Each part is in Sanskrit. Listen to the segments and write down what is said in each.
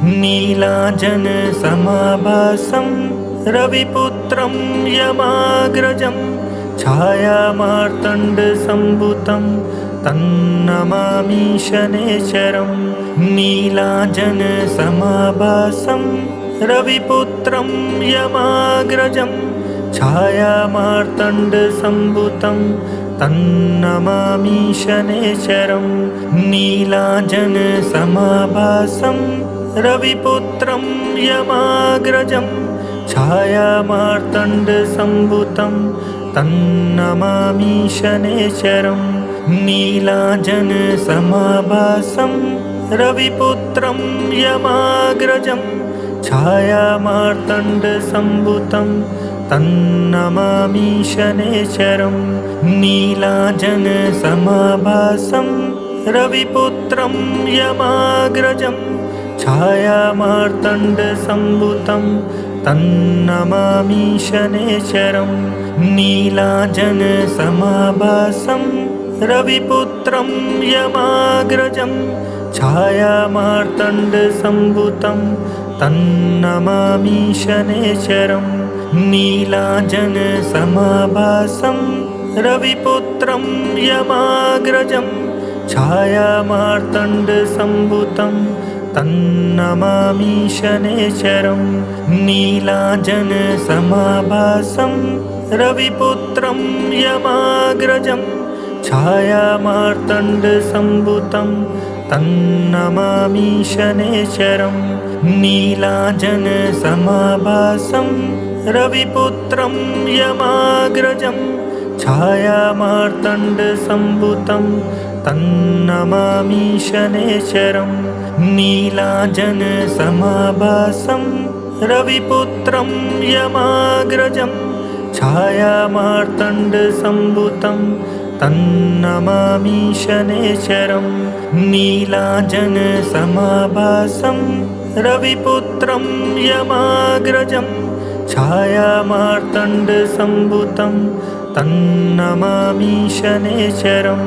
नीलाजनसमाभासं रविपुत्रं यमाग्रजं छायामार्तण्डसम्भुतं तन्नमामि शनैश्चरं। नीलाजनसमाभासं रविपुत्रं यमाग्रजं छायामार्तण्डसम्भुतं तन्नमामि शनैश्चरं। नीलाजनसमाभासं रविपुत्रं यमाग्रजं छायामार्तण्डसम्भुतं तन्नमामि शनैश्चरं। नीलाजनसमाभासं रविपुत्रं यमाग्रजं छायामार्तण्डसम्भुतं तन्नमामि शनैश्चरं। नीलाजनसमाभासं रविपुत्रं यमाग्रजं छायामार्तण्डसम्भुतं तन्नमामि शनैश्चरं। नीलाजनसमाभासं रविपुत्रं यमाग्रजं छायामार्तण्डसम्भुतं तन्नमामि शनैश्चरं। नीलाजनसमाभासं रविपुत्रं यमाग्रजं छायामार्तण्डसम्भुतं तन्नमामि शनैश्चरं। नीलाजनसमाभासं रविपुत्रं यमाग्रजं छायामार्तण्डसम्भुतं तन्नमामि शनैश्चरं। नीलाजनसमाभासं रविपुत्रं यमाग्रजं छायामार्तण्डसम्भुतं तन्नमामि शनैश्चरं। नीलाजनसमाभासं रविपुत्रं यमाग्रजं छायामार्तण्डसम्भुतं तन्नमामि शनैश्चरं। नीलाजनसमाभासं रविपुत्रं यमाग्रजं छायामार्तण्डसम्भुतं तन्नमामि शनैश्चरं।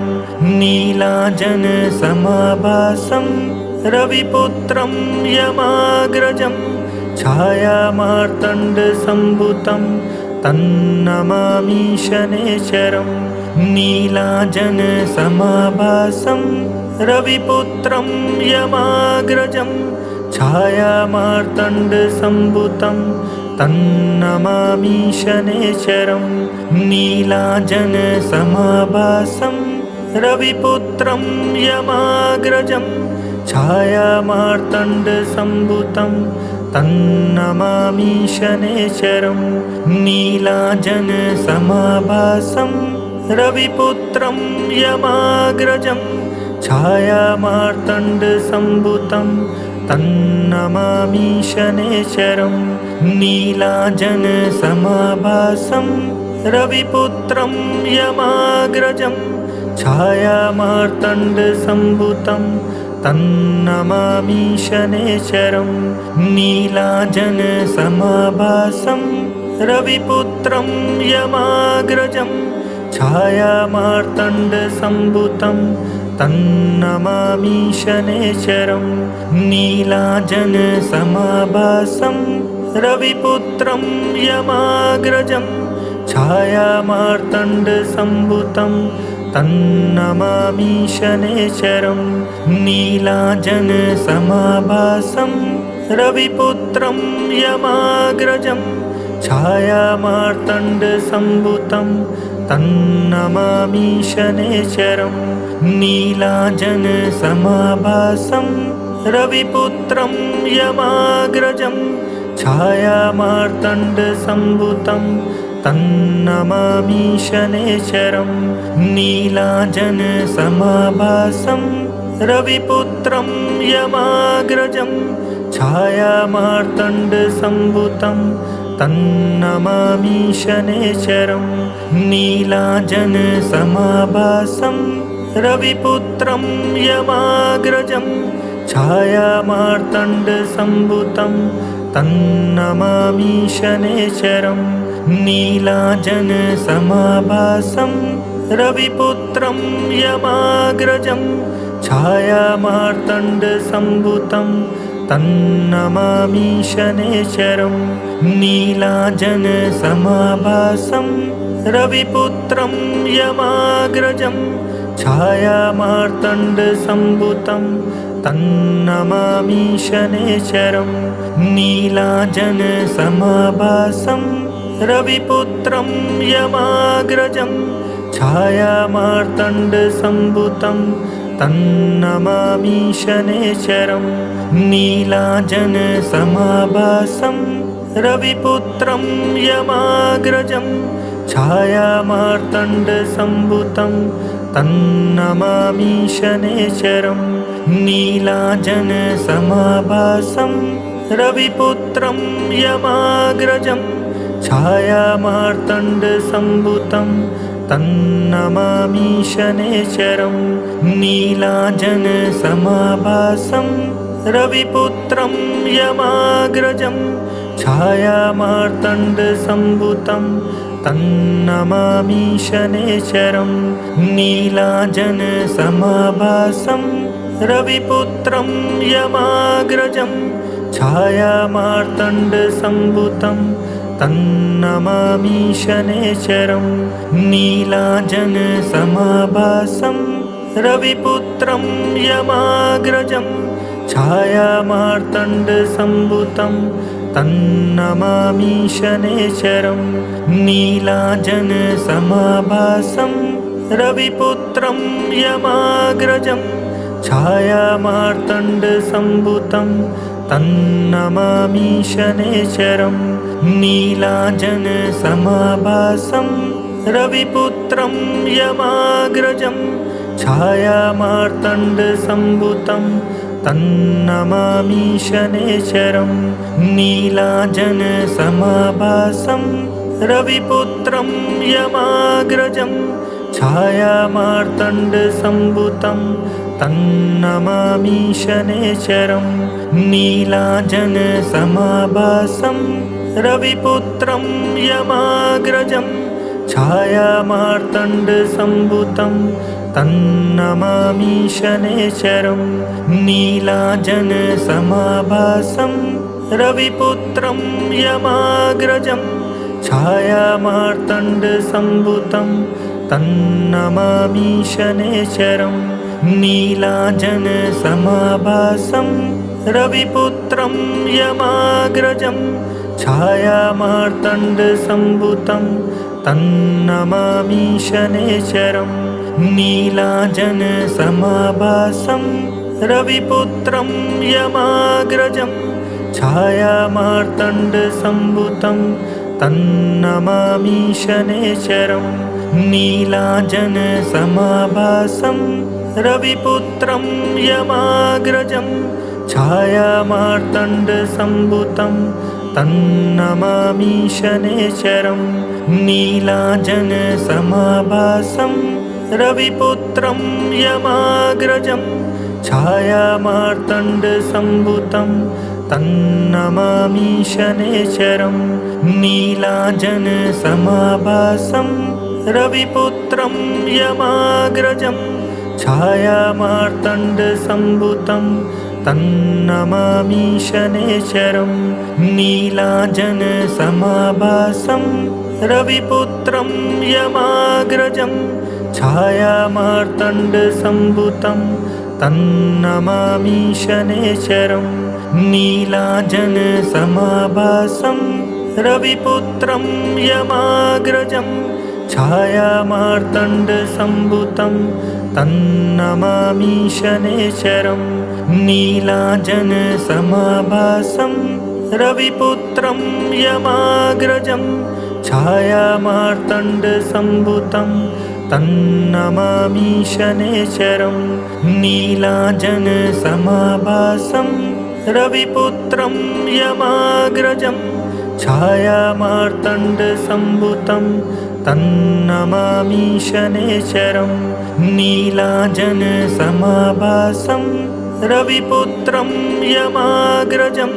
नीलाजनसमाभासं रविपुत्रं यमाग्रजं छायामार्तण्डसम्भुतं तन्नमामि शनैश्चरं। नीलाजनसमाभासं रविपुत्रं यमाग्रजं छायामार्तण्डसम्भुतं तन्नमामि शनैश्चरं। नीलाजनसमाभासं रविपुत्रं यमाग्रजं छायामार्तण्डसम्भुतं तन्नमामि शनैश्चरं। नीलाजनसमाभासं रविपुत्रं यमाग्रजं छायामार्तण्डसम्भुतं तन्नमामि शनैश्चरं। नीलाजनसमाभासं रविपुत्रं यमाग्रजं छायामार्तण्डसम्भुतं तन्नमामि शनैश्चरं। नीलाजनसमाभासं रविपुत्रं यमाग्रजं छायामार्तण्डसम्भुतं तन्नमामि शनैश्चरं। नीलाजनसमाभासं रविपुत्रं यमाग्रजं छायामार्तण्डसम्भुतं तन्नमामि शनैश्चरं। नीलाजनसमाभासं रविपुत्रं यमाग्रजं छायामार्तण्डसम्भुतं तन्नमामि शनैश्चरं। नीलाजनसमाभासं रविपुत्रं यमाग्रजं छायामार्तण्डसम्भुतं तन्नमामि शनैश्चरं। नीलाजनसमाभासं रविपुत्रं यमाग्रजं छायामार्तण्डसम्भुतं तन्नमामि शनैश्चरं। नीलाजनसमाभासं रविपुत्रं यमाग्रजं छायामार्तण्डसम्भुतं तन्नमामि शनैश्चरं। नीलाजनसमाभासं रविपुत्रं यमाग्रजं छायामार्तण्डसम्भुतं तन्नमामि शनैश्चरम् नीलाञ्जनसमाभासं रविपुत्रं यमाग्रजं छायामार्तण्डसम्भूतं तन्नमामि शनैश्चरम् नीलाञ्जनसमाभासं रविपुत्रं यमाग्रजं छायामार्तण्डसम्भूतं तन्नमामि शनैश्चरम् नीलाञ्जनसमाभासं रविपुत्रं यमाग्रजं छायामार्तण्डसम्भूतं तन्नमामि शनैश्चरम् नीलाञ्जनसमाभासं रविपुत्रं यमाग्रजं छायामार्तण्डसम्भूतं तन्नमामि शनैश्चरम् नीलाञ्जनसमाभासं रविपुत्रं यमाग्रजं छायामार्तण्डसम्भूतं तन्नमामि शनैश्चरम् नीलाञ्जनसमाभासं रविपुत्रं यमाग्रजं छायामार्तण्डसम्भूतं तन्नमामि शनैश्चरम् नीलाञ्जनसमाभासं रविपुत्रं यमाग्रजं छायामार्तण्डसम्भूतं तन्नमामि शनैश्चरम् नीलाञ्जनसमाभासं रविपुत्रं यमाग्रजं छायामार्तण्डसम्भूतं तन्नमामि शनैश्चरम् नीलाञ्जनसमाभासं रविपुत्रं यमाग्रजं छायामार्तण्डसम्भूतं तन्नमामि शनैश्चरम् नीलाञ्जनसमाभासं रविपुत्रं यमाग्रजं छायामार्तण्डसम्भूतं तन्नमामि शनैश्चरम् नीलाञ्जनसमाभासं रविपुत्रं यमाग्रजं छायामार्तण्डसम्भूतं तन्नमामि शनैश्चरम् नीलाञ्जनसमाभासं रविपुत्रं यमाग्रजं छायामार्तण्डसम्भूतं तन्नमामि शनैश्चरम् नीलाञ्जनसमाभासं रविपुत्रं यमाग्रजं छायामार्तण्डसम्भूतं तन्नमामि शनैश्चरम् नीलाञ्जनसमाभासं रविपुत्रं यमाग्रजं छायामार्तण्डसम्भूतं तन्नमामि शनैश्चरम् नीलाञ्जनसमाभासं रविपुत्रं यमाग्रजं छायामार्तण्डसम्भूतं तन्नमामि शनैश्चरम् नीलाञ्जनसमाभासं रविपुत्रं यमाग्रजं छायामार्तण्डसम्भूतं तन्नमामि शनैश्चरम् नीलाञ्जनसमाभासं रविपुत्रं यमाग्रजं छायामार्तण्डसम्भूतं तन्नमामि शनैश्चरम् नीलाञ्जनसमाभासं रविपुत्रं यमाग्रजं छायामार्तण्डसम्भूतं तन्नमामि शनैश्चरम् नीलाञ्जनसमाभासं रविपुत्रं यमाग्रजं छायामार्तण्डसम्भूतं तन्नमामि शनैश्चरम् नीलाञ्जनसमाभासं रविपुत्रं यमाग्रजं छायामार्तण्डसम्भूतं तन्नमामि शनैश्चरम् नीलाञ्जनसमाभासं रविपुत्रं यमाग्रजं छायामार्तण्डसम्भूतं तन्नमामि शनैश्चरम् नीलाञ्जनसमाभासं रविपुत्रं यमाग्रजं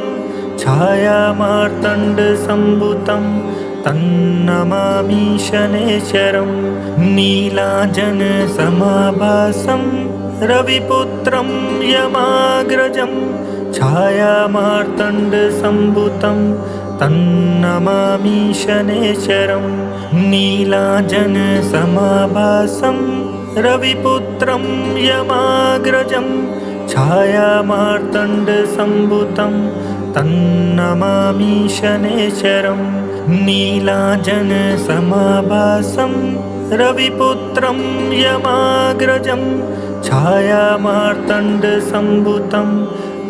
छायामार्तण्डसम्भूतं तन्नमामि शनैश्चरम् नीलाञ्जनसमाभासं रविपुत्रं यमाग्रजं छायामार्तण्डसम्भुतं तन्नमामि शनैश्चरं नीलाञ्जनसमाभासं रविपुत्रं यमाग्रजं छायामार्तण्डसम्भुतं तन्नमामि शनैश्चरं नीलाञ्जनसमाभासं रविपुत्रं यमाग्रजं छायामार्तण्डसम्भुतं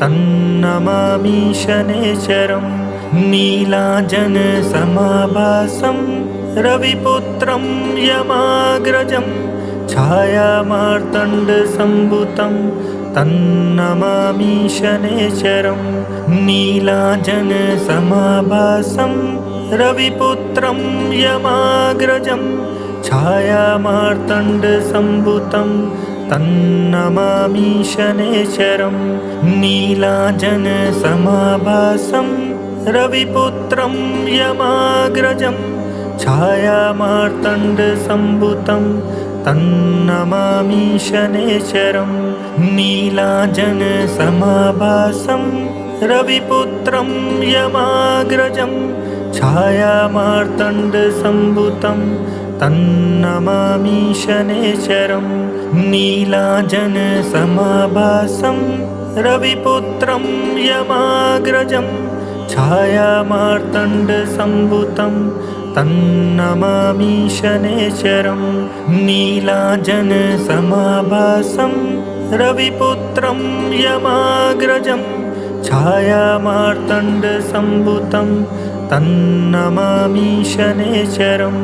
तन्नमामि शनैश्चरं नीलाञ्जनसमाभासं रविपुत्रं यमाग्रजं छायामार्तण्डसम्भुतं तन्नमामि शनैश्चरं नीलाञ्जनसमाभासं रविपुत्रं यमाग्रजं छायामार्तण्डसम्भुतं तन्नमामि शनैश्चरं नीलाञ्जनसमाभासं रविपुत्रं यमाग्रजं छायामार्तण्डसम्भुतं तन्नमामि शनैश्चरं नीलाञ्जनसमाभासं रविपुत्रं यमाग्रजं छायामार्तण्डसम्भुतं तन्नमामि शनैश्चरं नीलाञ्जनसमाभासं रविपुत्रं यमाग्रजं छायामार्तण्डसम्भुतं तन्नमामि शनैश्चरं नीलाञ्जनसमाभासं रविपुत्रं यमाग्रजं छायामार्तण्डसम्भुतं तन्नमामि शनैश्चरं